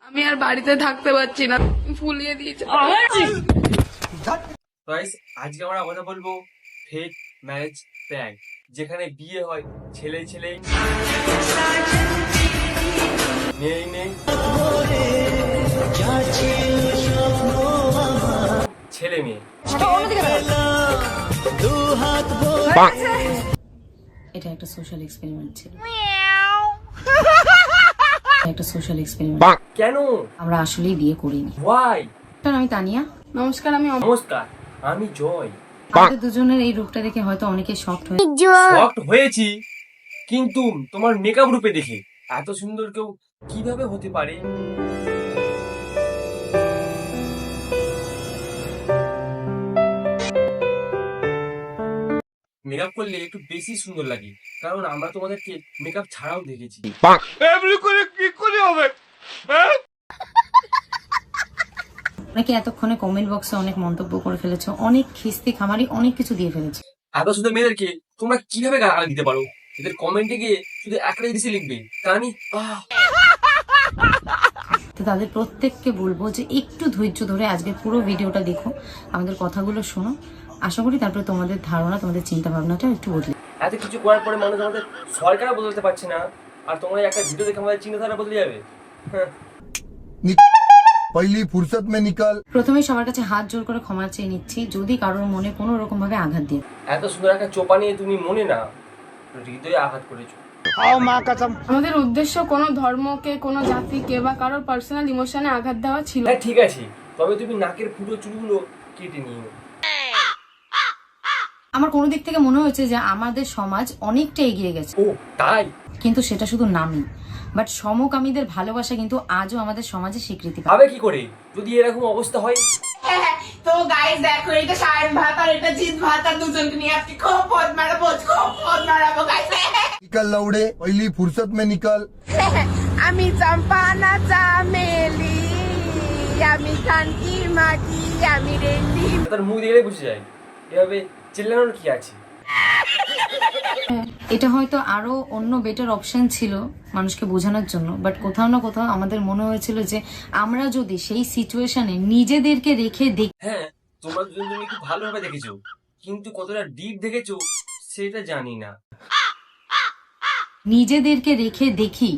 আমি আর বাড়িতে থাকতে পারছি না, ফুলিয়ে দিয়েছে। গাইস, আজকে আমরা কথা বলবো ফেক ম্যারেজ প্র্যাঙ্ক, যেখানে বিয়ে হয় ছেলে ছেলে মেয়ে নেই, ছেলে মেয়ে। এটা একটা সোশ্যাল এক্সপেরিমেন্ট ছিল। একটা সোশ্যাল এক্সপেরিমেন্ট। কেন? আমরা আসলেই বিয়ে করিনি। ওয়াই? কারণ আমি তানিয়া। নমস্কার, আমি নমস্কার, আমি জয়। আমাদের দুজনের এই রূপটা দেখে হয়তো অনেকে শকড হয়ে শকড হয়েছি, কিন্তু তোমার মেকআপ রূপে দেখে এত সুন্দর কেউ কিভাবে হতে পারে? মেকআপ করলে একটু বেশি সুন্দর লাগে, কারণ আমরা তোমাদেরকে মেকআপ ছাড়াও দেখেছি। অনেকে এতক্ষণে কমেন্ট বক্সে অনেক মন্তব্য করে ফেলেছো, অনেক খিস্তি খামারি অনেক কিছু দিয়ে ফেলেছে। এত সুন্দর মেয়েদেরকে তোমরা কিভাবে গালাগালি দিতে পারো? এদের কমেন্টে গিয়ে শুধু একটাই দিশে লিখবে, তানি তো তাদের প্রত্যেককে বলবো যে একটু ধৈর্য ধরে আজকে পুরো ভিডিওটা দেখো, আমাদের কথাগুলো শোনো। আশা করি তারপরে তোমাদের ধারণা, তোমাদের চিন্তা ভাবনাটা একটু বদলে। এত কিছু করার পরে মানুষ আমাদের সরকার বদলাতে পারছে না, আর তোমরা একটা ভিডিও দেখে আমাদের চিন্তাধারা বদলে যাবে? হ্যাঁ, पहली फुर्सत में निकल। প্রথমে সবার কাছে হাত জোর করে ক্ষমা চেয়ে নিচ্ছি যদি কারোর মনে কোনো রকম ভাবে আঘাত দিয়ে। এত সুন্দর একটা চোপা নিয়ে তুমি মনে না হৃদয়ে আঘাত করেছো। আমাদের উদ্দেশ্য কোনো ধর্মকে, কোনো জাতিকে বা কারোর পার্সোনাল ইমোশনে আঘাত দেওয়া ছিল। হ্যাঁ ঠিক আছে, তবে তুমি নাকের ফুটো চুলগুলো কেটে নিও। আমার কোনো দিক থেকে মনে হয়েছে যে আমাদের সমাজ অনেকটা এগিয়ে গেছে, ও তাই? কিন্তু সেটা শুধু নামই। বাট সমকামীদের ভালোবাসা কিন্তু আজও আমাদের সমাজে স্বীকৃতি পায়। ভাবে কি করে যদি এরকম অবস্থা হয়? তো গাইস দেখো, এটা সায়ন ভাত আর এটা জিৎ ভাত, আর দুজনকে নিয়ে আজকে খুব পদ মারাবো, খুব পদ মারাবো গাইস। निकल लौड़े, पहली फुर्सत में निकल। আমি চম্পা না চামেলি, আমি কানকি মাকি, আমি রেন্ডি। তার মুখ দেখলে বুঝে যায়, এভাবে চিল্লানোর কি আছে? এটা হয়তো আরো অন্য বেটার অপশন ছিল মানুষকে বোঝানোর জন্য, বাট কোথাও না কোথাও আমাদের মনে হয়েছিল যে আমরা যদি সেই সিচুয়েশনে নিজেদেরকে রেখে দেখি। হ্যাঁ, তোমরা দুজন তুমি খুব ভালোভাবে দেখেছো, কিন্তু কতটা ডিপ দেখেছো সেটা জানি না। নিজেদেরকে রেখে দেখি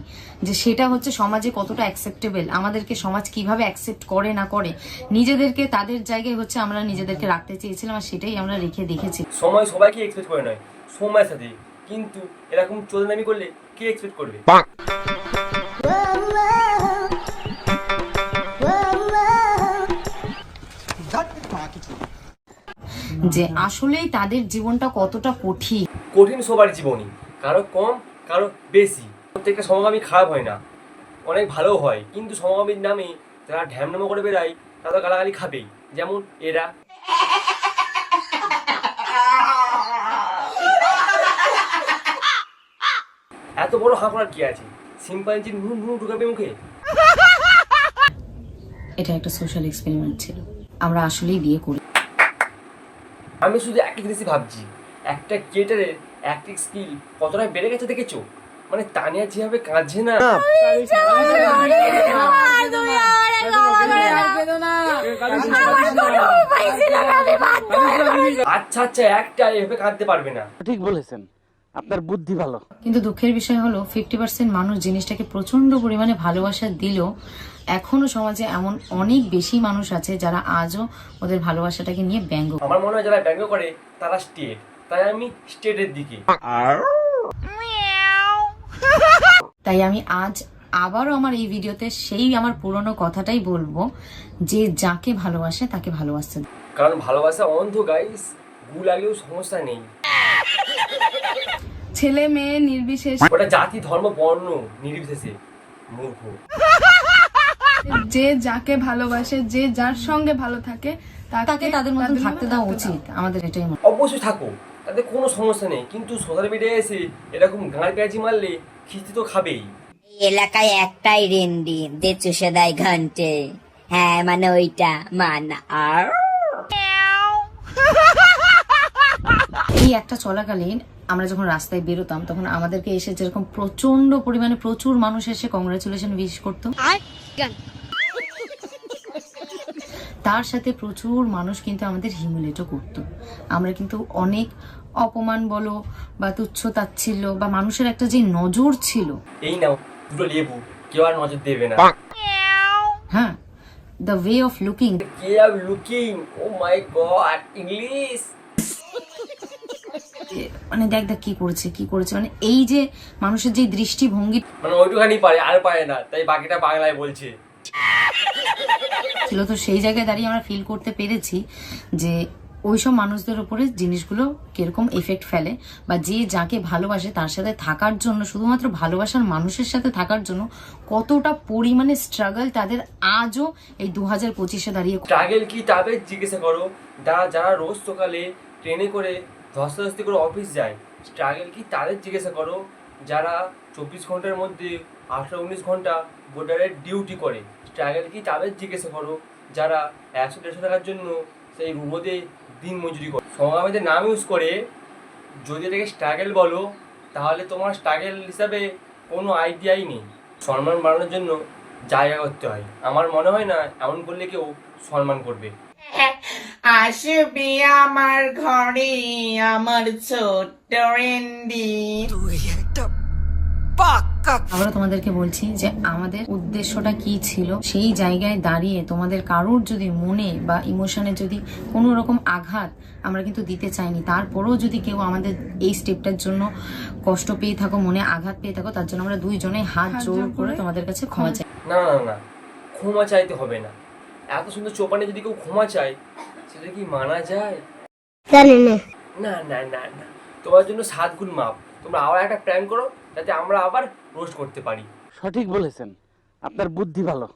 যে সেটা হচ্ছে সমাজে কতটা অ্যাকসেপ্টেবল, আমাদেরকে সমাজ কিভাবে অ্যাকসেপ্ট করে না করে, নিজেদেরকে তাদের জায়গায় হচ্ছে আমরা নিজেদেরকে রাখতে চেয়েছিলাম, আর সেটাই আমরা রেখে দেখেছি। সময় সবাইকে এক্সপেক্ট করে নয়, সময়ের সাথে, কিন্তু এরকম চোদনামি করলে কে এক্সপেক্ট করবে? যে আসলেই তাদের জীবনটা কতটা কঠিন। কঠিন সবার জীবনই, কারো কম কারো বেশি। প্রত্যেকটা সমগামী খারাপ হয় না, অনেক ভালো হয়, কিন্তু সমগামীর নামে যারা ঢ্যামনামো করে বেড়ায় তারা তো গালাগালি খাবেই, যেমন এরা। এত বড় হাঁ করার কি আছে? সিম্পাঞ্জির নুন নুন ঢুকাবে মুখে? এটা একটা সোশ্যাল এক্সপেরিমেন্ট ছিল, আমরা আসলেই বিয়ে করি। আমি শুধু একটা জিনিসই ভাবছি, একটা ক্রিয়েটারের অ্যাক্টিং স্কিল কতটা বেড়ে গেছে দেখেছো? মানে তানিয়া যেভাবে কাঁদছে না, আচ্ছা আচ্ছা একটা এভাবে কাঁদতে পারবে না। ঠিক বলেছেন, আপনার বুদ্ধি ভালো। কিন্তু দুঃখের বিষয় হলো 50% মানুষ জিনিসটাকে প্রচন্ড পরিমাণে ভালোবাসা দিলেও এখনো সমাজে এমন অনেক বেশি মানুষ আছে যারা আজও ওদের ভালোবাসাটাকে নিয়ে ব্যঙ্গ। আমার মনে হয় যারা ব্যঙ্গ করে তারা স্টেট, তাই আমি স্টেটের দিকে। তাই আমি আজ আবারও আমার এই ভিডিওতে সেই আমার পুরনো কথাটাই বলবো যে যাকে ভালোবাসে তাকে ভালোবাসতে দাও। কারণ ভালোবাসা অন্ধ গাইস, গু লাগলেও সমস্যা নেই। ছেলে মেয়ে নির্বিশেষে, ওটা জাতি ধর্ম বর্ণ নির্বিশেষে, মূর্খ। যে যাকে ভালোবাসে, যে যার সঙ্গে ভালো থাকে তাকে তাদের মতন থাকতে দেওয়া উচিত, আমাদের এটাই মনে। অবশ্যই থাকো, তাতে কোনো সমস্যা নেই, কিন্তু সোশ্যাল মিডিয়ায় এসে এরকম গাঁড় পেঁয়াজি মারলে খিস্তি তো খাবেই। এলাকায় একটাই রেন্ডি যে চুষে দেয় ঘন্টে, হ্যাঁ মানে ওইটা মানা। আর এই একটা চলাকালীন আমরা যখন রাস্তায় বেরোতাম তখন আমাদেরকে এসে যেরকম প্রচন্ড পরিমাণে প্রচুর মানুষ এসে কংগ্রাচুলেশন উইশ করতো, তার সাথে প্রচুর মানুষ কিন্তু আমাদের হিউমিলেটও করতো। আমরা কিন্তু অনেক অপমান বলো বা তুচ্ছ তাচ্ছিল্য বা মানুষের একটা যে নজর ছিল, এই নাও দুটো লেবু, কেউ আর নজর দেবে না। হ্যাঁ, দ্য ওয়ে অফ লুকিং, কে আর looking, oh my God, English. মানে দেখ দেখ কি করেছে, মানে এই যে মানুষের যে দৃষ্টিভঙ্গি মানে ওইটুখানি পারে, আর পারে না, তাই বাকিটা বাংলায় বলছে। ছিল, তো সেই জায়গায় দাঁড়িয়ে আমরা ফিল করতে পেরেছি যে ওইসব মানুষদের উপরে জিনিসগুলো কিরকম এফেক্ট ফেলে, বা যে যাকে ভালোবাসে তার সাথে থাকার জন্য, শুধুমাত্র ভালোবাসার মানুষের সাথে থাকার জন্য কতটা পরিমাণে স্ট্রাগল তাদের আজও এই 2025-এ দাঁড়িয়ে। স্ট্রাগল কি তাদের জিজ্ঞাসা করো, যারা রোজ সকালে ট্রেনে করে ধস্তাধস্তি করে অফিস যায়। স্ট্রাগল কি তাদের জিজ্ঞাসা করো, যারা 24 ঘন্টার মধ্যে 18-19 ঘন্টা বর্ডারে ডিউটি করে। স্ট্রাগল কি তাদের জিজ্ঞাসা করো, যারা 100-150 টাকার জন্য সেই রোদে দিন মজুরি করে। সমকামীদের নাম ইউজ করে যদি এটাকে স্ট্রাগল বলো, তাহলে তোমার স্ট্রাগল হিসাবে কোনো আইডিয়াই নেই। সম্মান বাড়ানোর জন্য জায়গা করতে হয়, আমার মনে হয় না এমন করলে কেউ সম্মান করবে। আসবি আমার ঘরে আমার ছোট্ট রেন্ডি। আমরা তোমাদেরকে বলছি যে আমাদের উদ্দেশ্যটা কি ছিল, সেই জায়গায় দাঁড়িয়ে তোমাদের কারোর যদি মনে বা ইমোশনে যদি কোনো রকম আঘাত আমরা কিন্তু দিতে চাইনি। তারপরেও যদি কেউ আমাদের এই স্টেপটার জন্য কষ্ট পেয়ে থাকো, মনে আঘাত পেয়ে থাকো, তার জন্য আমরা দুইজনে হাত জোর করে তোমাদের কাছে ক্ষমা চাই। না না না, ক্ষমা চাইতে হবে না। এত সুন্দর চোপানে যদি কেউ ক্ষমা চায়, সেটা কি মানা যায়? না না না না, তোমার জন্য 7 গুণ মাপ। তোমরা আবার একটা প্ল্যান করো, যাতে আমরা আবার রোস্ট করতে পারি। সঠিক বলেছেন, আপনার বুদ্ধি ভালো।